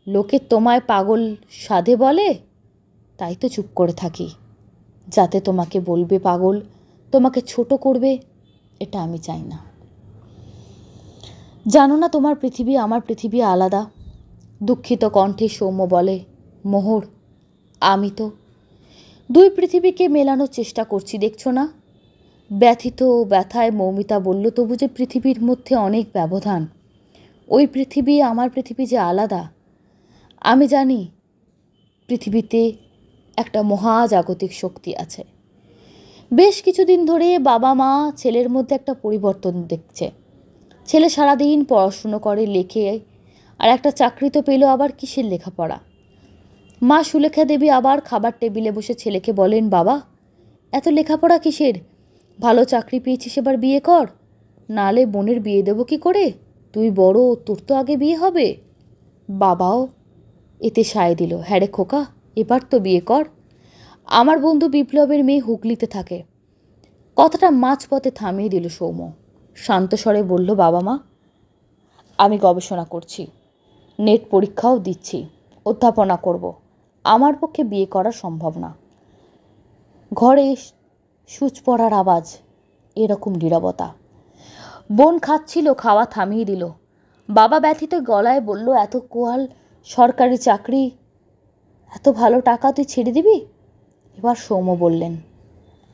লোকে তোমায় পাগল সাধে বলে, তাই তো চুপ করে থাকি। যাতে তোমাকে বলবে পাগল, তোমাকে ছোট করবে, এটা আমি চাই না। জানো না তোমার পৃথিবী আমার পৃথিবী আলাদা। দুঃখিত কণ্ঠে সৌম্য বলে, মোহর, আমি তো দুই পৃথিবীকে মেলানোর চেষ্টা করছি, দেখছো না? ব্যথিত ব্যথায় মৌমিতা বলল, তবু যে পৃথিবীর মধ্যে অনেক ব্যবধান। ওই পৃথিবী আমার পৃথিবী যে আলাদা। আমি জানি পৃথিবীতে একটা মহাজাগতিক শক্তি আছে। বেশ কিছুদিন ধরে বাবা মা ছেলের মধ্যে একটা পরিবর্তন দেখছে। ছেলে সারাদিন পড়াশুনো করে, লেখে, আর একটা চাকরি তো পেল, আবার কিসের লেখাপড়া। মা সুলেখা দেবী আবার খাবার টেবিলে বসে ছেলেকে বলেন, বাবা, এত লেখাপড়া কিসের? ভালো চাকরি পেয়েছিস, এবার বিয়ে কর, নালে বোনের বিয়ে দেবো কি করে? তুই বড়, তোর তো আগে বিয়ে হবে। বাবাও এতে সায় দিল, হ্যাঁ রে খোকা, এবার তো বিয়ে কর। আমার বন্ধু বিপ্লবের মেয়ে হুগলিতে থাকে। কথাটা মাঝপথে থামিয়ে দিল সৌম্য। শান্ত স্বরে বলল, বাবা মা, আমি গবেষণা করছি, নেট পরীক্ষাও দিচ্ছি, অধ্যাপনা করব। আমার পক্ষে বিয়ে করা সম্ভব না। ঘরে সূচ পড়ার আওয়াজ, এরকম নীরবতা। বোন খাচ্ছিল, খাওয়া থামিয়ে দিল। বাবা ব্যথিত গলায় বলল, এত কোয়াল সরকারি চাকরি, এত ভালো টাকা, তুই ছেড়ে দিবি? এবার সৌম্য বললেন,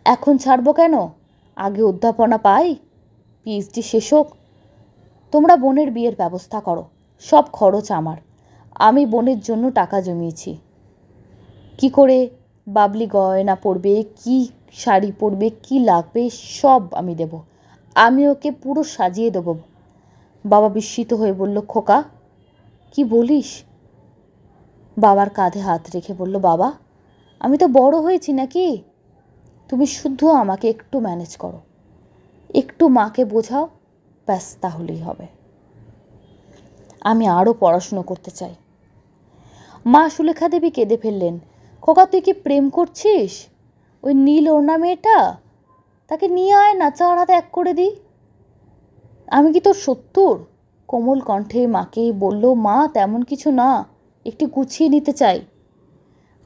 এখন ছাড়বো কেন? আগে অধ্যাপনা পাই, পিএইচডি শেষ হোক, তোমরা বোনের বিয়ের ব্যবস্থা করো। সব খরচ আমার। আমি বোনের জন্য টাকা জমিয়েছি। কি করে বাবলি গয়না পরবে, কি শাড়ি পরবে, কি লাগবে, সব আমি দেব। আমি ওকে পুরো সাজিয়ে দেব। বাবা বিস্মিত হয়ে বলল, খোকা, কি বলিস? বাবার কাঁধে হাত রেখে বলল, বাবা, আমি তো বড় হয়েছি নাকি? তুমি শুধু আমাকে একটু ম্যানেজ করো, একটু মাকে বোঝাও, ব্যাস, তাহলেই হবে। আমি আরও পড়াশুনো করতে চাই। মা সুলেখা দেবী কেঁদে ফেললেন। খোকা, তুই কি প্রেম করছিস? ওই নীল ওড়না মেয়েটা, তাকে নিয়ে আয় না, 4 হাতে 1 করে দিই। আমি কি তোর 70? কোমল কণ্ঠে মাকে বলল, মা, তেমন কিছু না, একটু গুছিয়ে নিতে চাই।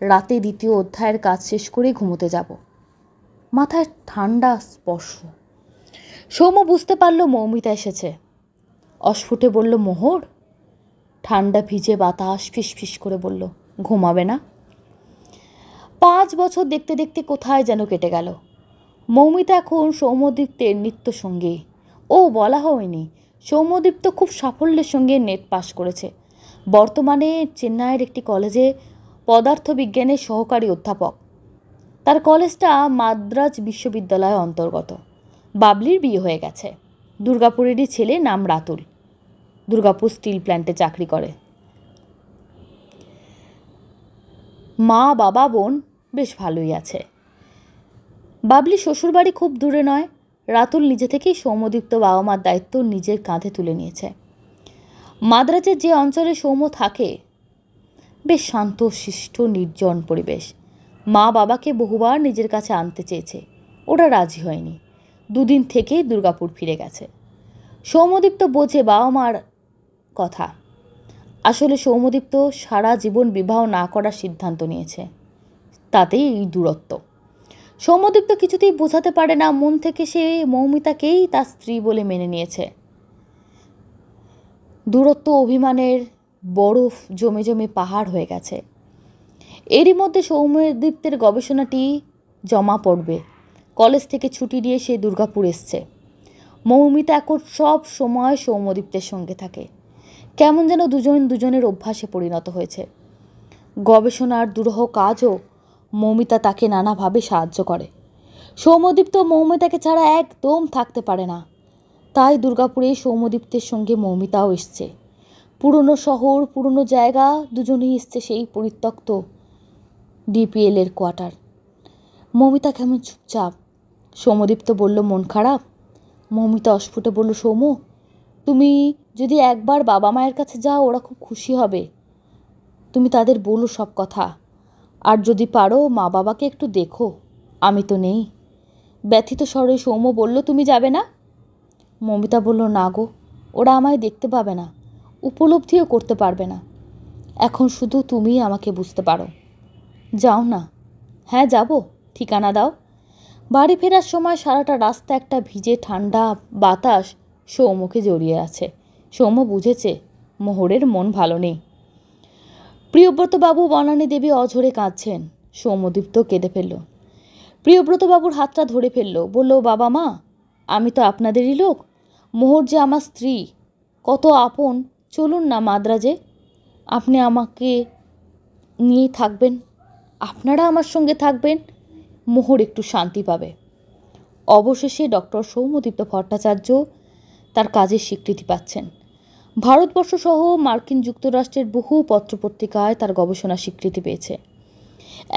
রাতে 2য় অধ্যায়ের কাজ শেষ করে ঘুমোতে যাব। মাথায় ঠান্ডা স্পর্শ। সৌম্য বুঝতে পারল মৌমিতা এসেছে। অস্ফুটে বলল, মোহর। ঠান্ডা ভিজে বাতাস ফিসফিস করে বলল, ঘুমাবে না? 5 বছর দেখতে দেখতে কোথায় যেন কেটে গেল। মৌমিতা এখন সৌম্যদীপ্তের নিত্য সঙ্গী। ও, বলা হয়নি, সৌম্যদীপ্ত খুব সাফল্যের সঙ্গে নেট পাশ করেছে। বর্তমানে চেন্নাইয়ের একটি কলেজে পদার্থবিজ্ঞানের সহকারী অধ্যাপক। তার কলেজটা মাদ্রাজ বিশ্ববিদ্যালয়ের অন্তর্গত। বাবলির বিয়ে হয়ে গেছে। দুর্গাপুরেরই ছেলে, নাম রাতুল। দুর্গাপুর স্টিল প্ল্যান্টে চাকরি করে। মা, বাবা, বোন বেশ ভালোই আছে। বাবলি শ্বশুরবাড়ি খুব দূরে নয়। রাতুল নিজে থেকেই সৌম্যদীপ্ত বাবা মার দায়িত্ব নিজের কাঁধে তুলে নিয়েছে। মাদ্রাজের যে অঞ্চলে সৌম্য থাকে, বেশ শান্ত শিষ্ট নির্জন পরিবেশ। মা বাবাকে বহুবার নিজের কাছে আনতে চেয়েছে, ওরা রাজি হয়নি। 2 দিন থেকেই দুর্গাপুর ফিরে গেছে। সৌম্যদীপ্ত বোঝে বাবা মার কথা। আসলে সৌম্যদীপ্ত সারা জীবন বিবাহ না করার সিদ্ধান্ত নিয়েছে, তাতেই এই দূরত্ব। সৌম্যদীপ্ত কিছুতেই বোঝাতে পারে না, মন থেকে সে মৌমিতাকেই তার স্ত্রী বলে মেনে নিয়েছে। দূরত্ব অভিমানের বরফ জমে জমে পাহাড় হয়ে গেছে। এরই মধ্যে সৌম্যদীপ্তের গবেষণাটি জমা পড়বে। কলেজ থেকে ছুটি নিয়ে সে দুর্গাপুর এসছে। মৌমিতা এখন সব সময় সৌম্যদীপ্তের সঙ্গে থাকে। কেমন যেন দুজন দুজনের অভ্যাসে পরিণত হয়েছে। গবেষণার দুরূহ কাজও মৌমিতা তাকে নানাভাবে সাহায্য করে। সৌম্যদীপ্ত মৌমিতাকে ছাড়া একদম থাকতে পারে না। তাই দুর্গাপুরে সৌম্যদীপ্তের সঙ্গে মৌমিতাও এসছে। পুরনো শহর, পুরনো জায়গা, দুজনেই এসছে সেই পরিত্যক্ত ডিপিএলের কোয়ার্টার। মৌমিতা কেমন চুপচাপ। সৌম্যদীপ্ত বলল, মন খারাপ? মৌমিতা অস্ফুটে বলল, সৌম্য, তুমি যদি একবার বাবা মায়ের কাছে যাও, ওরা খুব খুশি হবে। তুমি তাদের বলো সব কথা। আর যদি পারো মা বাবাকে একটু দেখো, আমি তো নেই। ব্যথিত স্বরে সৌম্য বলল, তুমি যাবে না? মৌমিতা বলল, না গো, ওরা আমায় দেখতে পাবে না। উপলব্ধিও করতে পারবে না। এখন শুধু তুমি আমাকে বুঝতে পারো। যাও না। হ্যাঁ যাব, ঠিকানা দাও। বাড়ি ফেরার সময় সারাটা রাস্তা একটা ভিজে ঠান্ডা বাতাস সৌম্যকে জড়িয়ে আছে। সৌম্য বুঝেছে মোহরের মন ভালো নেই। প্রিয়ব্রতবাবু বনানী দেবী অঝরে কাঁদছেন। সৌম্যদীপ্ত কেঁদে ফেলল। প্রিয়ব্রতবাবুর হাতটা ধরে ফেলল, বলল, বাবা মা, আমি তো আপনাদেরই লোক। মোহর যে আমার স্ত্রী, কত আপন। চলুন না মাদ্রাজে, আপনি আমাকে নিয়েই থাকবেন, আপনারা আমার সঙ্গে থাকবেন, মোহর একটু শান্তি পাবে। অবশেষে ডক্টর সৌম্যদীপ্ত ভট্টাচার্য তার কাজের স্বীকৃতি পাচ্ছেন। ভারতবর্ষ সহ মার্কিন যুক্তরাষ্ট্রের বহু পত্রপত্রিকায় তার গবেষণা স্বীকৃতি পেয়েছে।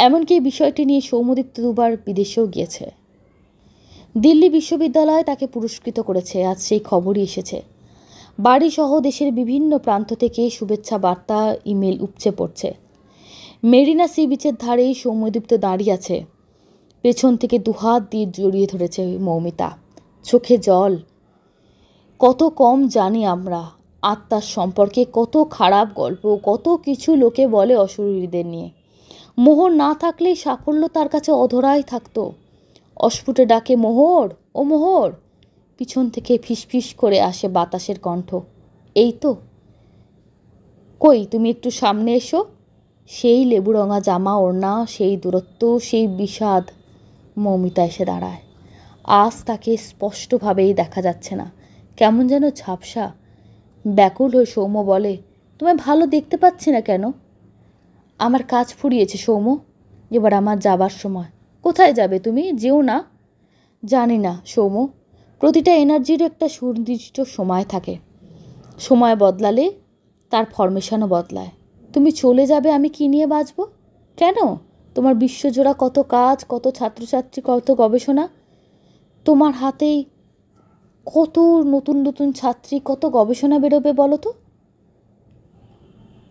এমনকি এই বিষয়টি নিয়ে সৌম্যদীপ্ত দুবার বিদেশেও গিয়েছে। দিল্লি বিশ্ববিদ্যালয় তাকে পুরস্কৃত করেছে, আজ সেই খবরই এসেছে। বাড়ি সহ দেশের বিভিন্ন প্রান্ত থেকে শুভেচ্ছা বার্তা, ইমেল উপচে পড়ছে। মেরিনা সি বিচের ধারেই সৌম্যদীপ্ত দাঁড়িয়ে আছে। পেছন থেকে দুহাত দিয়ে জড়িয়ে ধরেছে মৌমিতা, চোখে জল। কত কম জানি আমরা আত্মার সম্পর্কে, কত খারাপ গল্প, কত কিছু লোকে বলে অশরীরীদের নিয়ে। মোহর না থাকলেই সাফল্য তার কাছে অধরাই থাকতো। অস্ফুটে ডাকে, মোহর, ও মোহর। পিছন থেকে ফিসফিস করে আসে বাতাসের কণ্ঠ, এই তো। কই, তুমি একটু সামনে এসো। সেই লেবু রঙা জামা, ওড়না, সেই দূরত্ব, সেই বিষাদ। মৌমিতা এসে দাঁড়ায়। আজ তাকে স্পষ্টভাবেই দেখা যাচ্ছে না, কেমন যেন ঝাপসা। ব্যাকুল হয়ে সৌম্য বলে, তোমায় ভালো দেখতে পাচ্ছি না কেন? আমার কাজ ফুরিয়েছে সৌম্য, এবার আমার যাবার সময়। কোথায় যাবে তুমি? যেও না। জানি না সৌম্য, প্রতিটা এনার্জির একটা সুনির্দিষ্ট সময় থাকে। সময় বদলালে তার ফরমেশনও বদলায়। তুমি চলে যাবে, আমি কি নিয়ে বাঁচব? কেন? তোমার বিশ্বজোড়া কত কাজ, কত ছাত্রছাত্রী, কত গবেষণা। তোমার হাতেই কত নতুন নতুন ছাত্রী, কত গবেষণা বেরোবে বলো তো।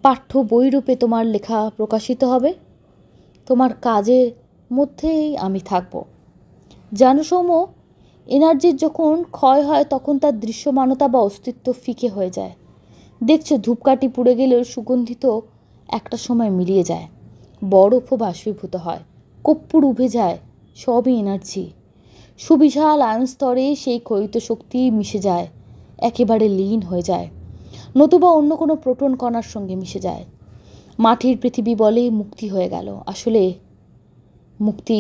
পাঠ্য বইরূপে তোমার লেখা প্রকাশিত হবে। তোমার কাজের মধ্যেই আমি থাকব। জানো সৌম্য, এনার্জির যখন ক্ষয় হয় তখন তার দৃশ্যমানতা বা অস্তিত্ব ফিকে হয়ে যায়। দেখছো, ধূপকাঠি পুড়ে গেলেও সুগন্ধিত একটা সময় মিলিয়ে যায়, বরফও বাষ্পীভূত হয়, কর্পূর উবে যায়, সবই এনার্জি। সুবিশাল আয়ন স্তরে সেই ক্ষয়িত শক্তি মিশে যায়, একেবারে লীন হয়ে যায়, নতুবা অন্য কোনো প্রোটন কণার সঙ্গে মিশে যায়। মাটির পৃথিবী বলে মুক্তি হয়ে গেল, আসলে মুক্তি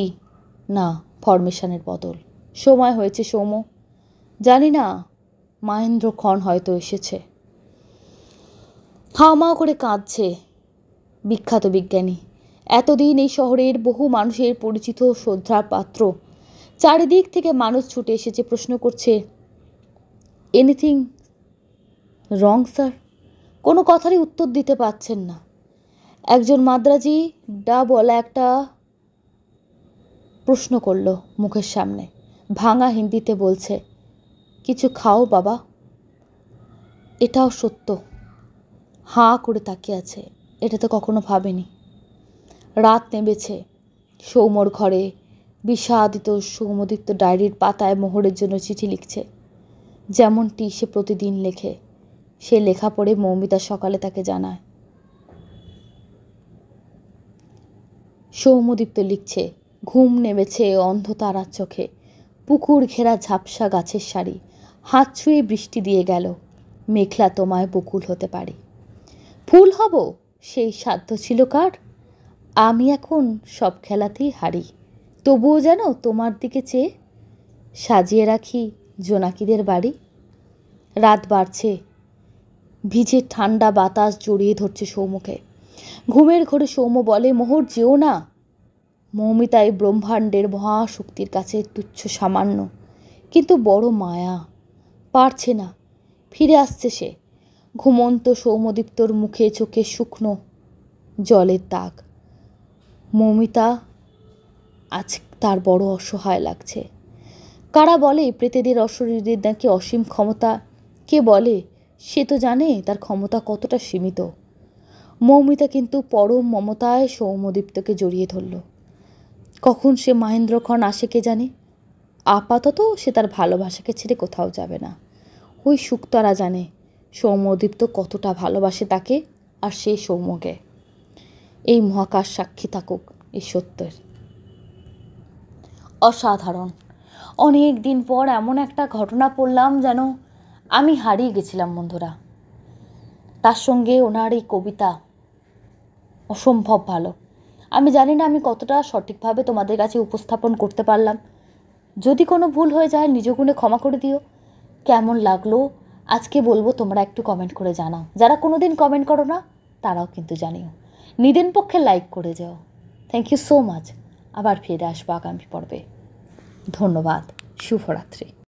না, ফরমেশনের বদল। সময় হয়েছে সৌম্য। জানি না, মহেন্দ্রক্ষণ হয়তো এসেছে। হাওমাও করে কাঁদছে বিখ্যাত বিজ্ঞানী, এতদিন এই শহরের বহু মানুষের পরিচিত শ্রদ্ধার পাত্র। চারিদিক থেকে মানুষ ছুটে এসেছে, প্রশ্ন করছে, এনিথিং রং স্যার? কোনো কথারই উত্তর দিতে পারছেন না। একজন মাদ্রাজি বলা একটা প্রশ্ন করল মুখের সামনে, ভাঙা হিন্দিতে বলছে, কিছু খাও বাবা। এটাও সত্য। হাঁ করে তাকিয়ে আছে, এটা তো কখনো ভাবেনি। রাত নেমেছে। সৌম্যর ঘরে বিষাদিত সৌম্যদীপ্ত ডায়েরির পাতায় মোহরের জন্য চিঠি লিখছে, যেমনটি সে প্রতিদিন লেখে। সে লেখা পড়ে মৌমিতা সকালে তাকে জানায়। সৌম্যদীপ্ত লিখছে, ঘুম নেমেছে অন্ধ তারার চোখে, পুকুর ঘেরা ঝাপসা গাছের সারি, হাত ছুঁয়ে বৃষ্টি দিয়ে গেল, মেঘলা তোমায় বকুল হতে পারি। ফুল হব সেই সাধ্য ছিল কার? আমি এখন সব খেলাতেই হারি, তবুও যেন তোমার দিকে চেয়ে সাজিয়ে রাখি জোনাকিদের বাড়ি। রাত বাড়ছে, ভিজে ঠান্ডা বাতাস জড়িয়ে ধরছে সৌম্যকে। ঘুমের ঘোরে সৌম্য বলে, মোহর যেও না। মৌমিতা এই ব্রহ্মাণ্ডের মহাশক্তির কাছে তুচ্ছ সামান্য, কিন্তু বড় মায়া, পারছে না। ফিরে আসছে সে। ঘুমন্ত সৌম্যদীপ্তর মুখে চোখে শুকনো জলের দাগ। মৌমিতা আজ তার বড় অসহায় লাগছে। কারা বলে প্রেতেদের অশরীরীদের নাকি অসীম ক্ষমতা? কে বলে? সে তো জানে তার ক্ষমতা কতটা সীমিত। মৌমিতা কিন্তু পরম মমতায় সৌম্যদীপ্তকে জড়িয়ে ধরল। কখন সে মহেন্দ্রক্ষণ আসে কে জানে। আপাতত সে তার ভালোবাসাকে ছেড়ে কোথাও যাবে না। ওই সুখ তারা জানে, সৌম্যদীপ্ত কতটা ভালোবাসে তাকে আর সে সৌম্যকে। এই মহাকাশ সাক্ষী থাকুক এই সত্যের। অসাধারণ। অনেক দিন পর এমন একটা ঘটনা পড়লাম যেন আমি হারিয়ে গেছিলাম বন্ধুরা। তার সঙ্গে ওনার এই কবিতা অসম্ভব ভালো। আমি জানি না আমি কতটা সঠিকভাবে তোমাদের কাছে উপস্থাপন করতে পারলাম। যদি কোনো ভুল হয়ে যায় নিজ গুণে ক্ষমা করে দিও। কেমন লাগলো আজকে বলবো, তোমরা একটু কমেন্ট করে জানাও। যারা কোনো দিন কমেন্ট করো না তারাও কিন্তু জানিও। নিদেন পক্ষে লাইক করে যাও। Thank you so much. আবার ফিরে আসবো আগামী পর্বে। ধন্যবাদ। শুভরাত্রি।